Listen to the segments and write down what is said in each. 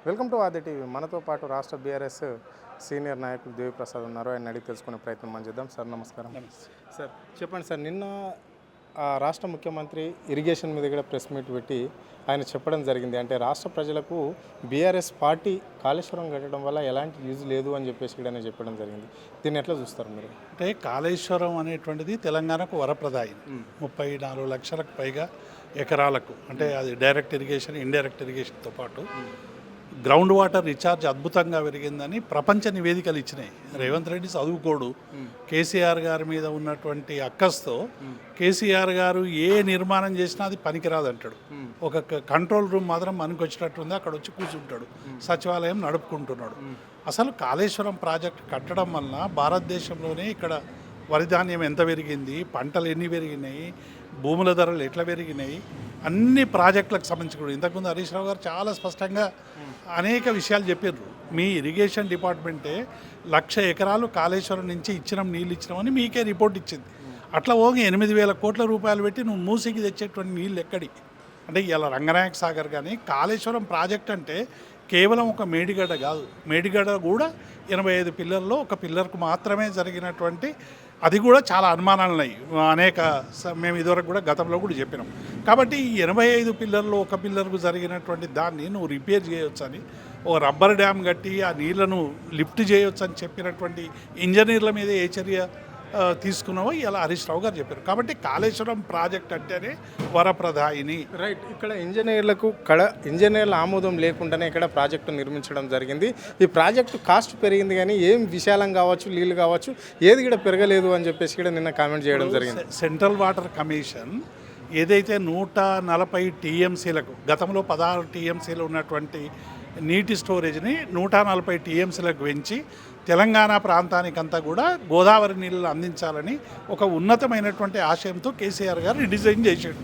Welcome to ఆది TV. మనతో పాటు రాష్ట్ర బీఆర్ఎస్ సీనియర్ నాయకులు దేవిప్రసాద్ ఉన్నారు. ఆయన అడిగి తెలుసుకునే ప్రయత్నం మనం చేద్దాం. సార్ నమస్కారం. సార్ చెప్పండి సార్, నిన్న రాష్ట్ర ముఖ్యమంత్రి ఇరిగేషన్ మీద కూడా ప్రెస్ మీట్ పెట్టి ఆయన చెప్పడం జరిగింది. అంటే రాష్ట్ర ప్రజలకు బీఆర్ఎస్ పార్టీ కాళేశ్వరం కట్టడం వల్ల ఎలాంటి యూజ్ లేదు అని చెప్పేసి కూడా ఆయన చెప్పడం జరిగింది. దీన్ని ఎట్లా చూస్తారు మీరు? అంటే కాళేశ్వరం అనేటువంటిది తెలంగాణకు వరప్రదాయం. 34 లక్షలకు పైగా ఎకరాలకు, అంటే అది డైరెక్ట్ ఇరిగేషన్, ఇండైరెక్ట్ ఇరిగేషన్తో పాటు గ్రౌండ్ వాటర్ రీఛార్జ్ అద్భుతంగా పెరిగిందని ప్రపంచ నివేదికలు ఇచ్చినాయి. రేవంత్ రెడ్డి చదువుకోడు, కేసీఆర్ గారి మీద ఉన్నటువంటి అక్కస్తో కేసీఆర్ గారు ఏ నిర్మాణం చేసినా అది పనికిరాదంటాడు. ఒక కంట్రోల్ రూమ్ మాత్రం మనకు వచ్చినట్టుంది, అక్కడ వచ్చి కూర్చుంటాడు, సచివాలయం నడుపుకుంటున్నాడు. అసలు కాళేశ్వరం ప్రాజెక్ట్ కట్టడం వలన భారతదేశంలోనే ఇక్కడ వరి ధాన్యం ఎంత పెరిగింది, పంటలు ఎన్ని పెరిగినాయి, భూముల ధరలు ఎట్లా పెరిగినాయి, అన్ని ప్రాజెక్టులకు సంబంధించి కూడా ఇంతకుముందు హరీష్ రావు గారు చాలా స్పష్టంగా అనేక విషయాలు చెప్పారు. మీ ఇరిగేషన్ డిపార్ట్మెంటే 1,00,000 ఎకరాలు కాళేశ్వరం నుంచి నీళ్ళు ఇచ్చినామని మీకే రిపోర్ట్ ఇచ్చింది. అట్లా ఓగి 8,000 కోట్ల రూపాయలు పెట్టి నువ్వు మూసికి తెచ్చేటువంటి నీళ్ళు ఎక్కడి? అంటే ఇలా రంగనాయక సాగర్ కానీ కాళేశ్వరం ప్రాజెక్ట్ అంటే కేవలం ఒక మేడిగడ్డ కాదు, మేడిగడ్డ కూడా 85 పిల్లర్లో ఒక పిల్లర్కు మాత్రమే జరిగినటువంటి, అది కూడా చాలా అనుమానాలు ఉన్నాయి. మేము ఇదివరకు కూడా గతంలో కూడా చెప్పినాం. కాబట్టి ఈ 85 పిల్లర్లో ఒక పిల్లర్కు జరిగినటువంటి దాన్ని నువ్వు రిపేర్ చేయొచ్చు అని, ఓ రబ్బర్ డ్యామ్ కట్టి ఆ నీళ్లను లిఫ్ట్ చేయొచ్చు అని చెప్పినటువంటి ఇంజనీర్ల మీద ఏ చర్య తీసుకున్నావో ఇలా హరీష్ రావు గారు చెప్పారు. కాబట్టి కాళేశ్వరం ప్రాజెక్ట్ అంటేనే వరప్రదాయిని. రైట్. ఇక్కడ ఇంజనీర్ల ఆమోదం లేకుండానే ఇక్కడ ప్రాజెక్టు నిర్మించడం జరిగింది. ఈ ప్రాజెక్టు కాస్ట్ పెరిగింది కానీ ఏం విశాలం కావచ్చు, నీళ్ళు కావచ్చు, ఏది కూడా పెరగలేదు అని చెప్పేసి కూడా నిన్న కామెంట్ చేయడం జరిగింది. సెంట్రల్ వాటర్ కమిషన్ ఏదైతే 140 టీఎంసీలకు, గతంలో 16 టీఎంసీలు ఉన్నటువంటి నీటి స్టోరేజ్ని 140 టీఎంసీలకు పెంచి తెలంగాణ ప్రాంతానికంతా కూడా గోదావరి నీళ్ళు అందించాలని ఒక ఉన్నతమైనటువంటి ఆశయంతో కేసీఆర్ గారు రిడిజైన్ చేశాడు.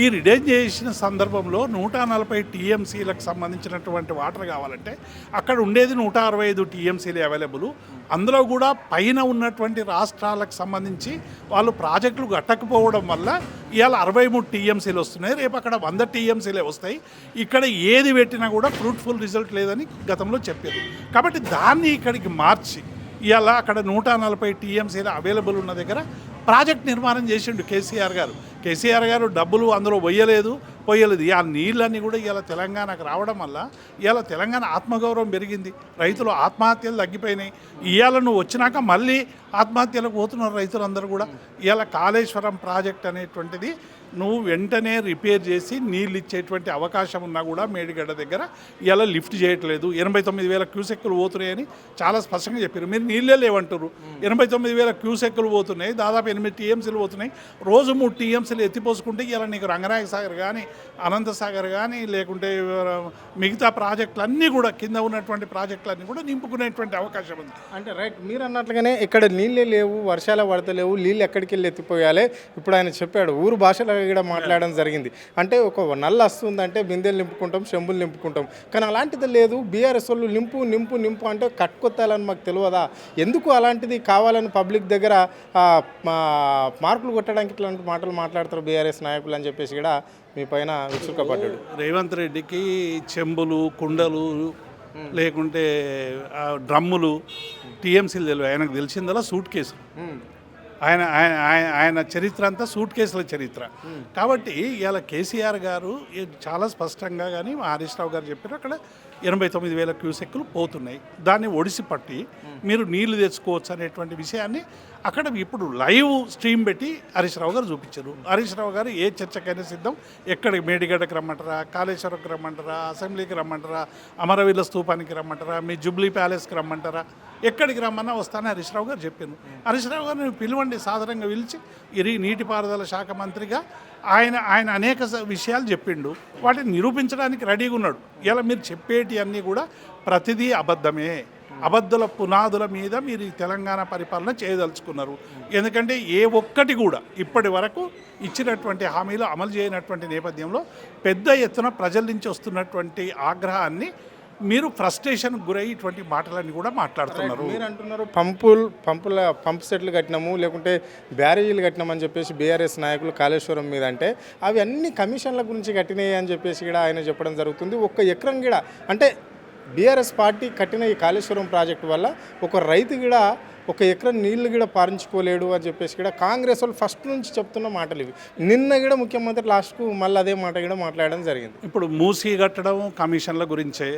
ఈ రిడైన్ చేసిన సందర్భంలో 140 టీఎంసీలకు సంబంధించినటువంటి వాటర్ కావాలంటే అక్కడ ఉండేది 165 టీఎంసీలు అవైలబుల్. అందులో కూడా పైన ఉన్నటువంటి రాష్ట్రాలకు సంబంధించి వాళ్ళు ప్రాజెక్టులు కట్టకపోవడం వల్ల ఇవాళ 63 టీఎంసీలు వస్తున్నాయి. రేపు అక్కడ 100 టీఎంసీలే వస్తాయి. ఇక్కడ ఏది పెట్టినా కూడా ఫ్రూట్ఫుల్ రిజల్ట్ లేదని గతంలో చెప్పారు. కాబట్టి దాన్ని ఇక్కడికి మార్చి ఇవాళ అక్కడ 140 టీఎంసీలు అవైలబుల్ ఉన్న దగ్గర ప్రాజెక్ట్ నిర్మాణం చేసిండు కేసీఆర్ గారు డబ్బులు అందులో పోయలేదు. ఆ నీళ్ళన్నీ కూడా ఇవాళ తెలంగాణకు రావడం వల్ల ఇవాళ తెలంగాణ ఆత్మగౌరవం పెరిగింది, రైతులు ఆత్మహత్యలు తగ్గిపోయినాయి. ఇవాళ నువ్వు వచ్చినాక మళ్ళీ ఆత్మహత్యలకు పోతున్నారు రైతులందరూ కూడా. ఇవాళ కాళేశ్వరం ప్రాజెక్ట్ అనేటువంటిది నువ్వు వెంటనే రిపేర్ చేసి నీళ్ళు ఇచ్చేటువంటి అవకాశం ఉన్నా కూడా మేడిగడ్డ దగ్గర ఇలా లిఫ్ట్ చేయట్లేదు. 89,000 క్యూసెక్కులు పోతున్నాయని చాలా స్పష్టంగా చెప్పారు. మీరు నీళ్ళే లేవంటారు. 89,000 క్యూసెక్కులు పోతున్నాయి, దాదాపు 8 టీఎంసీలు పోతున్నాయి. రోజు 3 టీఎంసీలు ఎత్తిపోసుకుంటే ఇలా నీకు రంగనాయక సాగర్ కానీ, అనంత సాగర్ కానీ, లేకుంటే మిగతా ప్రాజెక్టులన్నీ కూడా కింద ఉన్నటువంటి ప్రాజెక్టులన్నీ కూడా నింపుకునేటువంటి అవకాశం ఉంది. అంటే రైట్, మీరు అన్నట్లుగానే ఇక్కడ నీళ్ళే లేవు, వర్షాలు పడతలేవు, నీళ్ళు ఎక్కడికి వెళ్ళి ఎత్తిపోయాలి. ఇప్పుడు ఆయన చెప్పాడు, ఊరు భాషలో కూడా మాట్లాడడం జరిగింది. అంటే ఒక నల్ల వస్తుందంటే బిందెలు నింపుకుంటాం, చెంబులు నింపుకుంటాం, కానీ అలాంటిది లేదు. బీఆర్ఎస్ వాళ్ళు నింపు అంటే కట్టుకొత్తాలని మాకు తెలియదా? ఎందుకు అలాంటిది కావాలని పబ్లిక్ దగ్గర మార్కులు కొట్టడానికి ఇట్లాంటి మాటలు మాట్లాడతారు బీఆర్ఎస్ నాయకులు అని చెప్పేసి కూడా మీ పైన విసురుకపడ్డాడు. రేవంత్ రెడ్డికి చెంబులు, కుండలు, లేకుంటే డ్రమ్ములు, టీఎంసీలు తెలియదు. ఆయనకు తెలిసిందలా సూట్ కేసు. ఆయన చరిత్ర అంతా సూట్ కేసుల చరిత్ర. కాబట్టి ఇవాళ కేసీఆర్ గారు చాలా స్పష్టంగా కానీ హరీష్ రావు గారు చెప్పారు, అక్కడ 89,000 క్యూసెక్కులు పోతున్నాయి, దాన్ని ఒడిసి పట్టి మీరు నీళ్లు తెచ్చుకోవచ్చు అనేటువంటి విషయాన్ని అక్కడ ఇప్పుడు లైవ్ స్ట్రీమ్ పెట్టి హరీష్ రావు గారు చూపించారు. హరీష్ రావు గారు ఏ చర్చకైనా సిద్ధం. ఎక్కడికి మేడిగడ్డకి రమ్మంటారా, కాళేశ్వరంకి రమ్మంటారా, అసెంబ్లీకి రమ్మంటారా, అమరవీరుల స్తూపానికి రమ్మంటారా, మీ జూబ్లీ ప్యాలెస్కి రమ్మంటారా, ఎక్కడికి రమ్మన్నా వస్తానని హరీష్ రావు గారు చెప్పాను. హరీష్ రావు గారిని పిలవండి, సాధారణంగా పిలిచి నీటిపారుదల శాఖ మంత్రిగా ఆయన అనేక విషయాలు చెప్పిండు, వాటిని నిరూపించడానికి రెడీగా ఉన్నాడు. ఇలా మీరు చెప్పేటి అన్నీ కూడా ప్రతిదీ అబద్ధమే. అబద్ధాల పునాదుల మీద మీరు తెలంగాణ పరిపాలన చేయదలుచుకున్నారు. ఎందుకంటే ఏ ఒక్కటి కూడా ఇప్పటి వరకు ఇచ్చినటువంటి హామీలు అమలు చేయనటువంటి నేపథ్యంలో పెద్ద ఎత్తున ప్రజల నుంచి వస్తున్నటువంటి ఆగ్రహాన్ని మీరు ఫ్రస్ట్రేషన్ గురై ఇటువంటి మాటలన్నీ కూడా మాట్లాడుతున్నారు. మీరు అంటున్నారు పంపు సెట్లు కట్టినాము, లేకుంటే బ్యారేజీలు కట్టినామని చెప్పేసి బీఆర్ఎస్ నాయకులు కాళేశ్వరం మీద. అంటే అవి అన్ని కమిషన్ల గురించి కట్టినాయి అని చెప్పేసి కూడా ఆయన చెప్పడం జరుగుతుంది. ఒక్క ఎకరం కూడా అంటే బీఆర్ఎస్ పార్టీ కట్టిన ఈ కాళేశ్వరం ప్రాజెక్టు వల్ల ఒక రైతు కూడా ఒక ఎకరం నీళ్లు కూడా పారించుకోలేడు అని చెప్పేసి కూడా కాంగ్రెస్ వాళ్ళు ఫస్ట్ నుంచి చెప్తున్న మాటలు ఇవి. నిన్న కూడా ముఖ్యమంత్రి లాస్ట్కు మళ్ళీ అదే మాట కూడా మాట్లాడడం జరిగింది. ఇప్పుడు మూసీ కట్టడం కమిషన్ల గురించే,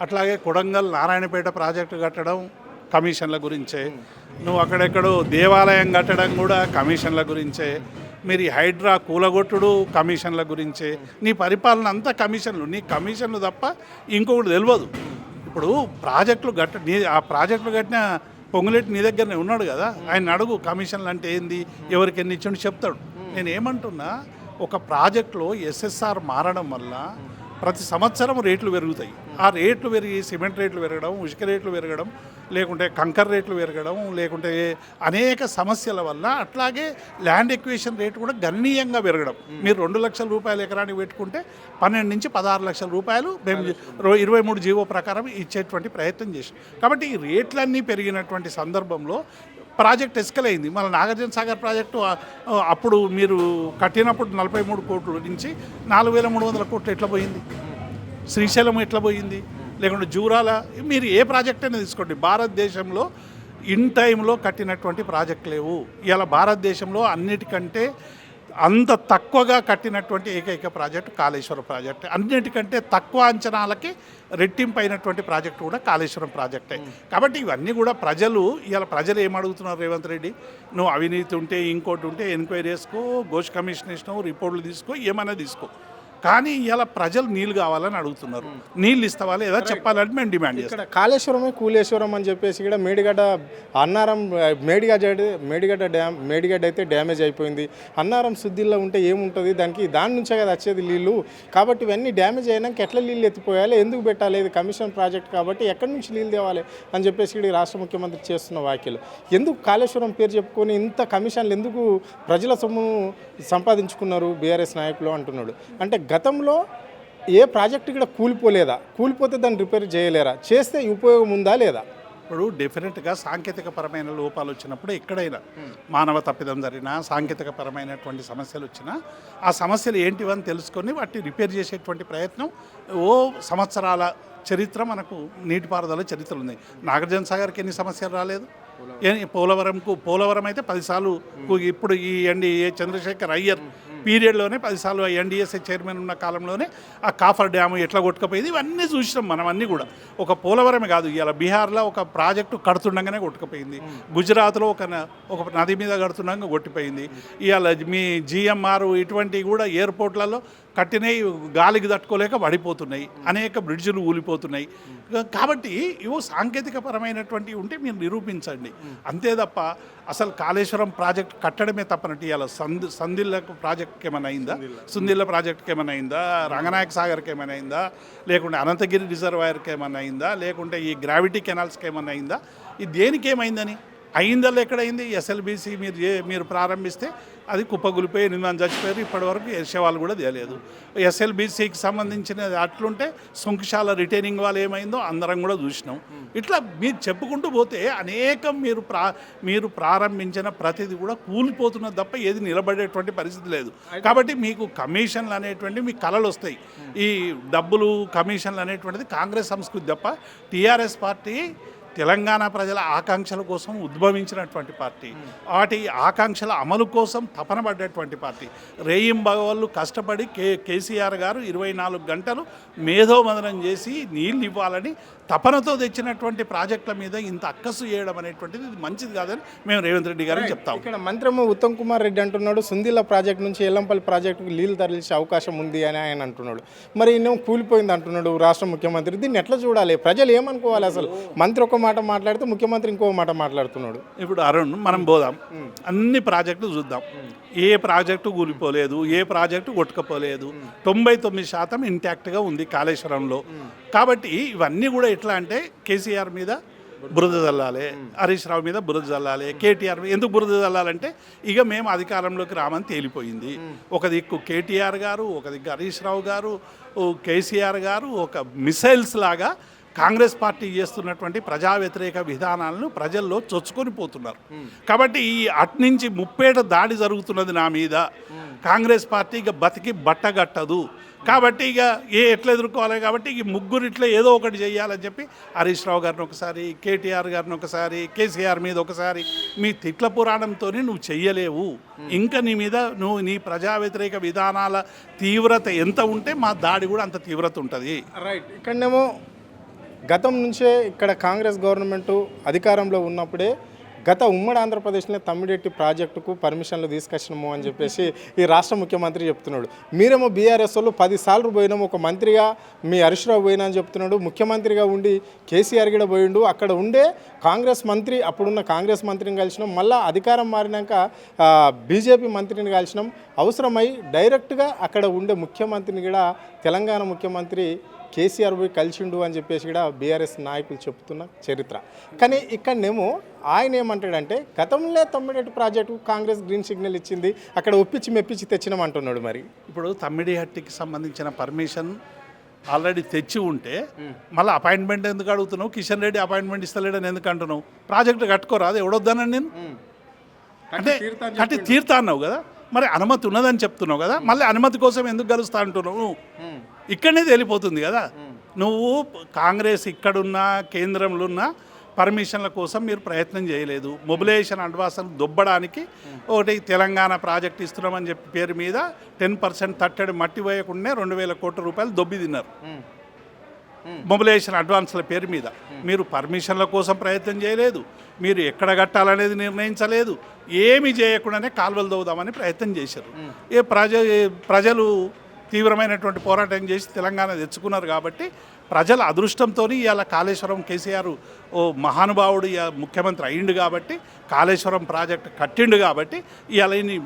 అట్లాగే కొడంగల్ నారాయణపేట ప్రాజెక్టు కట్టడం కమిషన్ల గురించే, నువ్వు అక్కడెక్కడో దేవాలయం కట్టడం కూడా కమిషన్ల గురించే, మీరు ఈ హైడ్రా కూలగొట్టుడు కమిషన్ల గురించే, నీ పరిపాలన అంతా కమిషన్లు, నీ కమిషన్లు తప్ప ఇంకొకటి తెలియదు. ఇప్పుడు ప్రాజెక్టులు ఆ ప్రాజెక్టులు కట్టిన పొంగులేటి నీ దగ్గరనే ఉన్నాడు కదా, ఆయన అడుగు కమిషన్లు అంటే ఏంది, ఎవరికి ఎన్ని ఇచ్చిండు చెప్తాడు. నేను ఏమంటున్నా, ఒక ప్రాజెక్టులో ఎస్ఎస్ఆర్ మారడం వల్ల ప్రతి సంవత్సరం రేట్లు పెరుగుతాయి. ఆ రేట్లు పెరిగి సిమెంట్ రేట్లు పెరగడం, ఉసుక రేట్లు పెరగడం, లేకుంటే కంకర్ రేట్లు పెరగడం, లేకుంటే అనేక సమస్యల వల్ల అట్లాగే ల్యాండ్ ఎక్విజిషన్ రేటు కూడా గణనీయంగా పెరగడం. మీరు 2 లక్షల రూపాయలు ఎకరానికి పెట్టుకుంటే 12 నుంచి 16 లక్షల రూపాయలు మేము 23 జీవో ప్రకారం ఇచ్చేటువంటి ప్రయత్నం చేసాం. కాబట్టి ఈ రేట్లన్నీ పెరిగినటువంటి సందర్భంలో ప్రాజెక్ట్ ఎస్కల్ అయింది. మన నాగార్జున సాగర్ ప్రాజెక్టు అప్పుడు మీరు కట్టినప్పుడు 43 కోట్ల నుంచి 4,300 కోట్లు ఎట్లా పోయింది, శ్రీశైలం ఎట్లా పోయింది, లేకుంటే జూరాల, మీరు ఏ ప్రాజెక్ట్ అయినా తీసుకోండి, భారతదేశంలో ఇన్ టైంలో కట్టినటువంటి ప్రాజెక్ట్ లేవు. ఇలా భారతదేశంలో అన్నిటికంటే అంత తక్కువగా కట్టినటువంటి ఏకైక ప్రాజెక్టు కాళేశ్వరం ప్రాజెక్ట్. అన్నిటికంటే తక్కువ అంచనాలకి రెట్టింపు అయినటువంటి ప్రాజెక్టు కూడా కాళేశ్వరం ప్రాజెక్టే. కాబట్టి ఇవన్నీ కూడా ప్రజలు ఏమడుగుతున్నారు, రేవంత్ రెడ్డి నువ్వు అవినీతి ఉంటే ఇంకోటి ఉంటే ఎంక్వైరీ చేసుకో, ఘోష్ కమిషన్ వేసినావు, రిపోర్ట్లు తీసుకో, ఏమైనా తీసుకో, కానీ ఇలా ప్రజలు నీళ్ళు కావాలని అడుగుతున్నారు. నీళ్ళు ఇస్తావా లేదా చెప్పాలని మేము డిమాండ్ చేస్తాం. ఇక్కడ కాళేశ్వరమే కూలేశ్వరం అని చెప్పేసి కూడా అన్నారం మేడిగడ్డ అయితే డ్యామేజ్ అయిపోయింది. అన్నారం శుద్ధిలో ఉంటే ఏముంటుంది, దాని నుంచే కదా వచ్చేది నీళ్ళు. కాబట్టి ఇవన్నీ డ్యామేజ్ అయినాక ఎట్లా నీళ్ళు ఎత్తిపోయాలి, ఎందుకు పెట్టాలి, ఇది కమిషన్ ప్రాజెక్ట్ కాబట్టి ఎక్కడి నుంచి నీళ్ళు తేవాలి అని చెప్పేసి ఇక్కడ రాష్ట్ర ముఖ్యమంత్రి చేస్తున్న వ్యాఖ్యలు. ఎందుకు కాళేశ్వరం పేరు చెప్పుకొని ఇంత కమిషన్లు ఎందుకు ప్రజల సొమ్ము సంపాదించుకున్నారు బీఆర్ఎస్ నాయకులు అంటున్నాడు. అంటే గతంలో ఏ ప్రాజెక్టు కూడా కూలిపోతే దాన్ని రిపేర్ చేయలేరా, చేస్తే ఉపయోగం ఉందా లేదా? ఇప్పుడు డెఫినెట్గా సాంకేతికపరమైన లోపాలు వచ్చినప్పుడు ఎక్కడైనా మానవ తప్పిదం జరిగినా, సాంకేతికపరమైనటువంటి సమస్యలు వచ్చినా ఆ సమస్యలు ఏంటివని తెలుసుకొని వాటిని రిపేర్ చేసేటువంటి ప్రయత్నం సంవత్సరాల చరిత్ర మనకు నీటిపారుదల చరిత్ర ఉంది. నాగార్జున సాగర్కి ఎన్ని సమస్యలు రాలేదు, పోలవరం అయితే 10 సార్లు, ఇప్పుడు ఈ చంద్రశేఖర్ అయ్యర్ పీరియడ్లోనే 10 సార్లు ఎన్డీఎస్ఏ చైర్మన్ ఉన్న కాలంలోనే ఆ కాఫర్ డ్యాము ఎట్లా కొట్టుకుపోయింది, ఇవన్నీ చూసినాం మనం. అన్నీ కూడా ఒక పోలవరమే కాదు, ఇలా బీహార్లో ఒక ప్రాజెక్టు కడుతుండగానే కొట్టుకుపోయింది, గుజరాత్లో ఒక నది మీద కడుతుండగా కొట్టిపోయింది, ఇవాళ మీ జిఎంఆర్ ఇటువంటివి కూడా ఎయిర్పోర్ట్లలో కట్టినవి గాలికి తట్టుకోలేక పడిపోతున్నాయి, అనేక బ్రిడ్జులు ఊలిపోతున్నాయి. కాబట్టి ఇవో సాంకేతికపరమైనటువంటివి ఉంటే మీరు నిరూపించండి, అంతే తప్ప అసలు కాళేశ్వరం ప్రాజెక్ట్ కట్టడమే తప్పనట్టు ఇవాళ సందిల్ల ప్రాజెక్ట్కి ఏమైనా అయిందా, సుందిల్ల ప్రాజెక్ట్కి ఏమైనా అయిందా, రంగనాయక సాగర్కి ఏమైనా అయిందా, లేకుంటే అనంతగిరి రిజర్వాయర్కి ఏమైనా అయిందా, లేకుంటే ఈ గ్రావిటీ కెనాల్స్కి ఏమైనా అయిందా, ఇది దేనికి ఏమైందని అయిందల్లా ఎక్కడైంది? ఎస్ఎల్బీసీ మీరు ప్రారంభిస్తే అది కుప్పగులిపోయి 8 మంది చచ్చిపోయారు, ఇప్పటివరకు శవాలు కూడా తెలియలేదు. ఎస్ఎల్బీసీకి సంబంధించినది అట్లుంటే సుంకశాల రిటైనింగ్ వాళ్ళు ఏమైందో అందరం కూడా చూసినాం. ఇట్లా మీరు చెప్పుకుంటూ పోతే అనేకం మీరు ప్రారంభించిన ప్రతిదీ కూడా కూలిపోతున్నది తప్ప ఏది నిలబడేటువంటి పరిస్థితి లేదు. కాబట్టి మీకు కమిషన్లు అనేటువంటివి మీ కళలు వస్తాయి. ఈ డబ్బులు కమిషన్లు అనేటువంటిది కాంగ్రెస్ సంస్కృతి తప్ప టీఆర్ఎస్ పార్టీ తెలంగాణ ప్రజల ఆకాంక్షల కోసం ఉద్భవించినటువంటి పార్టీ, వాటి ఆకాంక్షల అమలు కోసం తపన పడ్డటువంటి పార్టీ. రేయింబగళ్ళు కష్టపడి కేసీఆర్ గారు 24 గంటలు మేధోమదనం చేసి నీళ్ళు ఇవ్వాలని తపనతో తెచ్చినటువంటి ప్రాజెక్టుల మీద ఇంత అక్కసు చేయడం అనేటువంటిది ఇది మంచిది కాదని మేము రేవంత్ రెడ్డి గారికి చెప్తాం. ఇక్కడ మంత్రము ఉత్తమ్ కుమార్ రెడ్డి అంటున్నాడు, సుందిల్ల ప్రాజెక్టు నుంచి ఎల్లంపల్లి ప్రాజెక్టుకు నీళ్లు తరలించే అవకాశం ఉంది అని ఆయన అంటున్నాడు. మరి ఇన్నేమో కూలిపోయింది అంటున్నాడు రాష్ట్ర ముఖ్యమంత్రి. దీన్ని ఎట్లా చూడాలి, ప్రజలు ఏమనుకోవాలి? అసలు మంత్రి ఒక మాట మాట్లాడితే ముఖ్యమంత్రి ఇంకో మాట మాట్లాడుతున్నాడు. ఇప్పుడు అరుణ్, మనం పోదాం, అన్ని ప్రాజెక్టులు చూద్దాం. ఏ ప్రాజెక్టు కూలిపోలేదు, ఏ ప్రాజెక్టు కొట్టుకపోలేదు, 99% ఇంటాక్ట్గా ఉంది కాళేశ్వరంలో. కాబట్టి ఇవన్నీ కూడా ఎట్లా అంటే కేసీఆర్ మీద బురద చల్లాలి, హరీష్ రావు మీద బురద చల్లాలి, కేటీఆర్ మీద. ఎందుకు బురద చల్లాలంటే ఇక మేము అధికారంలోకి రామని తేలిపోయింది. ఒక దిక్కు కేటీఆర్ గారు, ఒక దిక్కు హరీష్ రావు గారు, కేసీఆర్ గారు ఒక మిసైల్స్ లాగా కాంగ్రెస్ పార్టీ చేస్తున్నటువంటి ప్రజా వ్యతిరేక విధానాలను ప్రజల్లో చొచ్చుకొని పోతున్నారు. కాబట్టి ఈ అట్నుంచి ముప్పేట దాడి జరుగుతున్నది నా మీద. కాంగ్రెస్ పార్టీ ఇక బతికి బట్టగట్టదు. కాబట్టి ఇక ఎట్లా ఎదుర్కోవాలి కాబట్టి ఈ ముగ్గురిట్లో ఏదో ఒకటి చేయాలని చెప్పి హరీష్ రావు గారిని ఒకసారి, కేటీఆర్ గారిని ఒకసారి, కేసీఆర్ మీద ఒకసారి, మీ తిట్ల పురాణంతో నువ్వు చెయ్యలేవు. ఇంకా నీ మీద నీ ప్రజా వ్యతిరేక విధానాల తీవ్రత ఎంత ఉంటే మా దాడి కూడా అంత తీవ్రత ఉంటుంది. రైట్. ఇక్కడనేమో గతం నుంచే ఇక్కడ కాంగ్రెస్ గవర్నమెంట్ అధికారంలో ఉన్నప్పుడే గత ఉమ్మడి ఆంధ్రప్రదేశ్లో తమ్మిడెట్టి ప్రాజెక్టుకు పర్మిషన్లు తీసుకొచ్చినాము అని చెప్పేసి ఈ రాష్ట్ర ముఖ్యమంత్రి చెప్తున్నాడు. మీరేమో బీఆర్ఎస్ వాళ్ళు 10 సార్లు పోయినాము, ఒక మంత్రిగా మీ హరీష్ రావు పోయినా అని చెప్తున్నాడు. ముఖ్యమంత్రిగా ఉండి కేసీఆర్ కూడా పోయిండు. అక్కడ ఉండే కాంగ్రెస్ మంత్రి, అప్పుడున్న కాంగ్రెస్ మంత్రిని కలిసినాం. మళ్ళీ అధికారం మారినాక బీజేపీ మంత్రిని కలిసినాం. అవసరమై డైరెక్ట్గా అక్కడ ఉండే ముఖ్యమంత్రిని కూడా తెలంగాణ ముఖ్యమంత్రి కేసీఆర్ పోయి కలిసిండు అని చెప్పేసి కూడా బీఆర్ఎస్ నాయకులు చెప్తున్న చరిత్ర. కానీ ఇక్కడనేమో ఆయన ఏమంటాడంటే గతంలో తమ్మిడెట్టి ప్రాజెక్టు కాంగ్రెస్ గ్రీన్ సిగ్నల్ ఇచ్చింది, అక్కడ ఒప్పించి మెప్పించి తెచ్చినాం అంటున్నాడు. మరి ఇప్పుడు తమ్మిడిహట్టికి సంబంధించిన పర్మిషన్ ఆల్రెడీ తెచ్చి ఉంటే మళ్ళీ అపాయింట్మెంట్ ఎందుకు అడుగుతున్నావు? కిషన్ రెడ్డి అపాయింట్మెంట్ ఇస్తలేడని ఎందుకు అంటున్నావు? ప్రాజెక్టు కట్టుకోరా, అది ఎవడొద్దానని నేను అంటే కట్టి తీరుతా అన్నావు కదా, మరి అనుమతి ఉన్నదని చెప్తున్నావు కదా, మళ్ళీ అనుమతి కోసం ఎందుకు గెలుస్తా అంటున్నావు? ఇక్కడనే తేలిపోతుంది కదా. నువ్వు కాంగ్రెస్ ఇక్కడున్నా కేంద్రంలో ఉన్న పర్మిషన్ల కోసం మీరు ప్రయత్నం చేయలేదు. మొబిలైజేషన్ అడ్వాన్స్ను దొబ్బడానికి ఒకటి తెలంగాణ ప్రాజెక్ట్ ఇస్తున్నామని చెప్పి పేరు మీద 10% తట్టడి మట్టి వేయకుండానే 2,000 కోట్ల రూపాయలు దొబ్బి తిన్నారు మొబిలైజేషన్ అడ్వాన్స్ల పేరు మీద. మీరు పర్మిషన్ల కోసం ప్రయత్నం చేయలేదు, మీరు ఎక్కడ కట్టాలనేది నిర్ణయించలేదు, ఏమి చేయకుండానే కాలువలు దవ్వుదామని ప్రయత్నం చేశారు. ప్రజలు తీవ్రమైనటువంటి పోరాటం చేసి తెలంగాణ తెచ్చుకున్నారు. కాబట్టి ప్రజల అదృష్టంతో ఇవాళ కాళేశ్వరం కేసీఆర్ ఓ మహానుభావుడు ముఖ్యమంత్రి అయ్యిండు కాబట్టి కాళేశ్వరం ప్రాజెక్టు కట్టిండు కాబట్టి ఇవాళ ఈ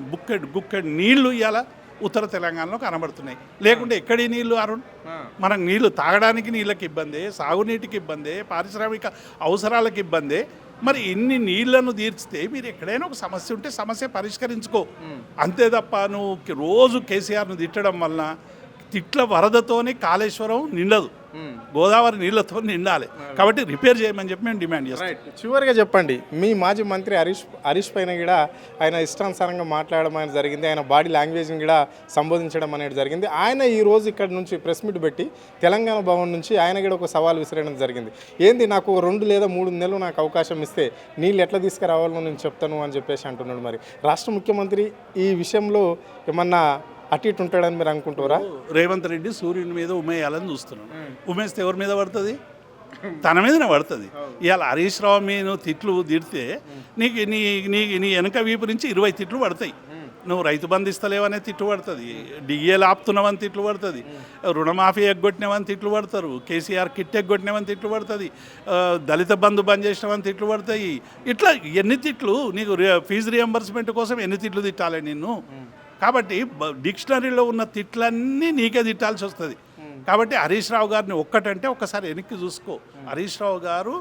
గుక్కెడు నీళ్లు ఇవాళ ఉత్తర తెలంగాణలో కనబడుతున్నాయి. లేకుంటే ఎక్కడి నీళ్లు అరుణ్? మనకు నీళ్లు తాగడానికి నీళ్ళకి ఇబ్బంది, సాగునీటికి ఇబ్బంది, పారిశ్రామిక అవసరాలకు ఇబ్బంది. మరి ఇన్ని నీళ్లను తీర్చితే మీరు ఎక్కడైనా ఒక సమస్య ఉంటే సమస్య పరిష్కరించుకో, అంతే తప్ప నువ్వు రోజు కేసీఆర్ను తిట్టడం వలన తిట్ల వరదతోనే కాళేశ్వరం నిండదు, గోదావరి నీళ్లతో నిండాలి. కాబట్టి రిపేర్ చేయమని చెప్పి మేము డిమాండ్ చేస్తాం. చివరిగా చెప్పండి, మీ మాజీ మంత్రి హరీష్ పైన కూడా ఆయన ఇష్టానుసారంగా మాట్లాడడం అనేది జరిగింది, ఆయన బాడీ లాంగ్వేజ్ని కూడా సంబోధించడం అనేది జరిగింది. ఆయన ఈ రోజు ఇక్కడ నుంచి ప్రెస్ మీట్ పెట్టి తెలంగాణ భవన్ నుంచి ఆయన కూడా ఒక సవాల్ విసిరడం జరిగింది. ఏంది, నాకు 2 లేదా 3 నెలలు నాకు అవకాశం ఇస్తే నీళ్ళు ఎట్లా తీసుకురావాలో నేను చెప్తాను అని చెప్పేసి అంటున్నాడు. మరి రాష్ట్ర ముఖ్యమంత్రి ఈ విషయంలో ఏమన్నా అటు ఇటు ఉంటాడని మీరు అనుకుంటారా? రేవంత్ రెడ్డి సూర్యుని మీద ఉమేయాలని చూస్తున్నాం. ఉమేస్తే ఎవరి మీద పడుతుంది? తన మీదనే పడుతుంది. ఇవాళ హరీష్ రావు మీద తిట్లు తిడితే నీ వెనక వీపు నుంచి 20 తిట్లు పడతాయి. నువ్వు రైతు బంధు ఇస్తలేవనే తిట్లు పడుతుంది, డిఏలు ఆపుతున్నావని తిట్లు పడుతుంది, రుణమాఫీ ఎగ్గొట్టినవని తిట్లు పడతారు, కేసీఆర్ కిట్ ఎగ్గొట్టినవని తిట్లు పడుతుంది, దళిత బంధు బంద్ చేసినవని తిట్లు పడతాయి. ఇట్లా ఎన్ని తిట్లు, నీకు ఫీజు రియంబర్స్మెంట్ కోసం ఎన్ని తిట్లు తిట్టాలి నిన్ను? కాబట్టి డిక్షనరీలో ఉన్న తిట్లన్నీ నీకే తిట్టాల్సి వస్తుంది. కాబట్టి హరీష్ రావు గారిని ఒక్కటంటే ఒక్కసారి వెనక్కి చూసుకో. హరీష్ రావు గారు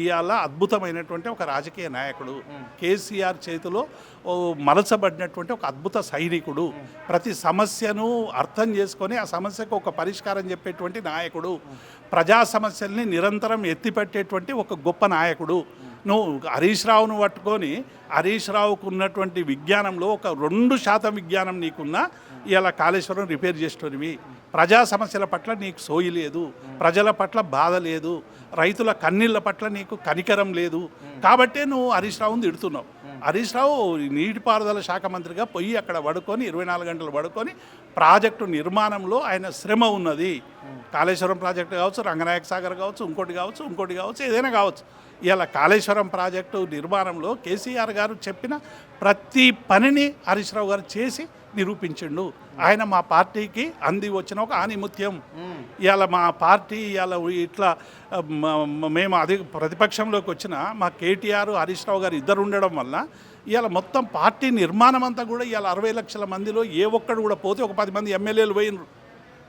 ఇవాళ అద్భుతమైనటువంటి ఒక రాజకీయ నాయకుడు, కేసీఆర్ చేతిలో మలచబడినటువంటి ఒక అద్భుత సైనికుడు, ప్రతి సమస్యను అర్థం చేసుకొని ఆ సమస్యకు ఒక పరిష్కారం చెప్పేటువంటి నాయకుడు, ప్రజా సమస్యల్ని నిరంతరం ఎత్తిపెట్టేటువంటి ఒక గొప్ప నాయకుడు. నువ్వు హరీష్ రావును పట్టుకొని హరీష్ రావుకు ఉన్నటువంటి విజ్ఞానంలో ఒక 2% విజ్ఞానం నీకున్నా ఇలా కాళేశ్వరం రిపేర్ చేసేటివి. ప్రజా సమస్యల పట్ల నీకు సోయి లేదు, ప్రజల పట్ల బాధ లేదు, రైతుల కన్నీళ్ళ పట్ల నీకు కనికరం లేదు. కాబట్టే నువ్వు హరీష్ రావుని తిడుతున్నావు. హరీష్ రావు నీటిపారుదల శాఖ మంత్రిగా పోయి అక్కడ పడుకొని 24 గంటలు పడుకొని ప్రాజెక్టు నిర్మాణంలో ఆయన శ్రమ ఉన్నది. కాళేశ్వరం ప్రాజెక్టు కావచ్చు, రంగనాయక సాగర్ కావచ్చు, ఇంకోటి కావచ్చు, ఏదైనా కావచ్చు. ఇలా కాళేశ్వరం ప్రాజెక్టు నిర్మాణంలో కేసీఆర్ గారు చెప్పిన ప్రతి పనిని హరీష్ రావు గారు చేసి నిరూపించిండు. ఆయన మా పార్టీకి అంది వచ్చిన ఒక ఆనిముత్యం. ఇవాళ మా పార్టీ ఇవాళ ఇట్లా మేము ప్రతిపక్షంలోకి వచ్చిన మా కేటీఆర్ హరీష్ రావు గారు ఇద్దరు ఉండడం వల్ల ఇవాళ మొత్తం పార్టీ నిర్మాణం అంతా కూడా ఇవాళ 60 లక్షల మందిలో ఏ ఒక్కడు కూడా పోతే ఒక 10 మంది ఎమ్మెల్యేలు పోయినరు.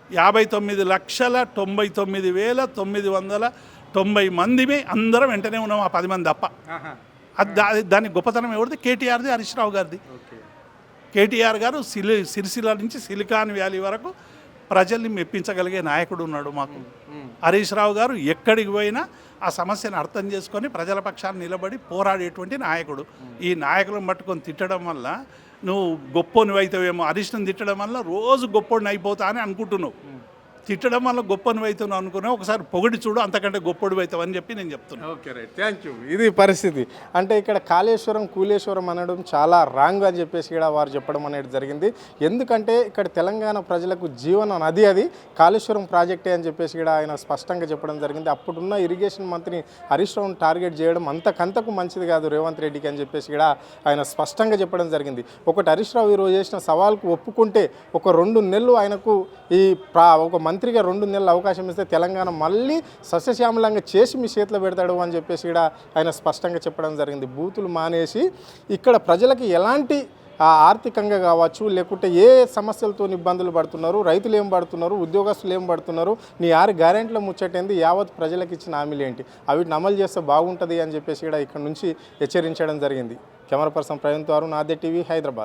59,99,990 మందిమే అందరం వెంటనే ఉన్నాం, ఆ 10 మంది తప్ప. దాని గొప్పతనం ఎవరిది? కేటీఆర్ది, హరీష్ రావు గారిది. కేటీఆర్ గారు సిరిసిల్ల నుంచి సిలికాన్ వ్యాలీ వరకు ప్రజల్ని మెప్పించగలిగే నాయకుడు ఉన్నాడు మాకు. హరీష్ రావు గారు ఎక్కడికి పోయినా ఆ సమస్యను అర్థం చేసుకొని ప్రజల పక్షాన్ని నిలబడి పోరాడేటువంటి నాయకుడు. ఈ నాయకులను పట్టుకొని తిట్టడం వల్ల నువ్వు గొప్పోని అవుతావేమో, హరీష్ని తిట్టడం వల్ల రోజు గొప్పోడిని అయిపోతా అని అనుకుంటున్నావు. తిట్టడం వల్ల గొప్పని అవుతున్నావు అనుకున్నావు, ఒకసారి పొగిడి చూడు, అంతకంటే గొప్పడు అవుతావు అని చెప్పి నేను చెప్తున్నాను. Okay right, thank you. ఇది పరిస్థితి. అంటే ఇక్కడ కాళేశ్వరం కూలేశ్వరం అనడం చాలా రాంగ్ అని చెప్పేసి కూడా వారు చెప్పడం అనేది జరిగింది. ఎందుకంటే ఇక్కడ తెలంగాణ ప్రజలకు జీవన నది అది కాళేశ్వరం ప్రాజెక్టే అని చెప్పేసి కూడా ఆయన స్పష్టంగా చెప్పడం జరిగింది. అప్పుడున్న ఇరిగేషన్ మంత్రిని హరీష్ రావును టార్గెట్ చేయడం అంతకంతకు మంచిది కాదు రేవంత్ రెడ్డికి అని చెప్పేసి కూడా ఆయన స్పష్టంగా చెప్పడం జరిగింది. ఒకటి హరీష్ రావు ఈరోజు చేసిన సవాల్కు ఒప్పుకుంటే ఒక 2 నెలలు ఆయనకు ఒక మంత్రిగా 2 నెలల అవకాశం ఇస్తే తెలంగాణ మళ్ళీ సస్యశ్యామలంగా చేసి మీ చేతిలో పెడతాడు అని చెప్పేసి కూడా ఆయన స్పష్టంగా చెప్పడం జరిగింది. బూతులు మానేసి ఇక్కడ ప్రజలకి ఎలాంటి ఆర్థికంగా కావచ్చు, లేకుంటే ఏ సమస్యలతో ఇబ్బందులు పడుతున్నారు, రైతులు ఏం పడుతున్నారు, ఉద్యోగస్తులు ఏం పడుతున్నారు, నీ 6 గ్యారెంటీల ముచ్చటేంది, యావత్ ప్రజలకు ఇచ్చిన హామీలు ఏంటి, అవిటిని అమలు చేస్తే బాగుంటుంది అని చెప్పేసి కూడా ఇక్కడ నుంచి హెచ్చరించడం జరిగింది. కెమెరా పర్సన్ ప్రవీణ్ తో అరుణ్, ఆద్య టీవీ, హైదరాబాద్.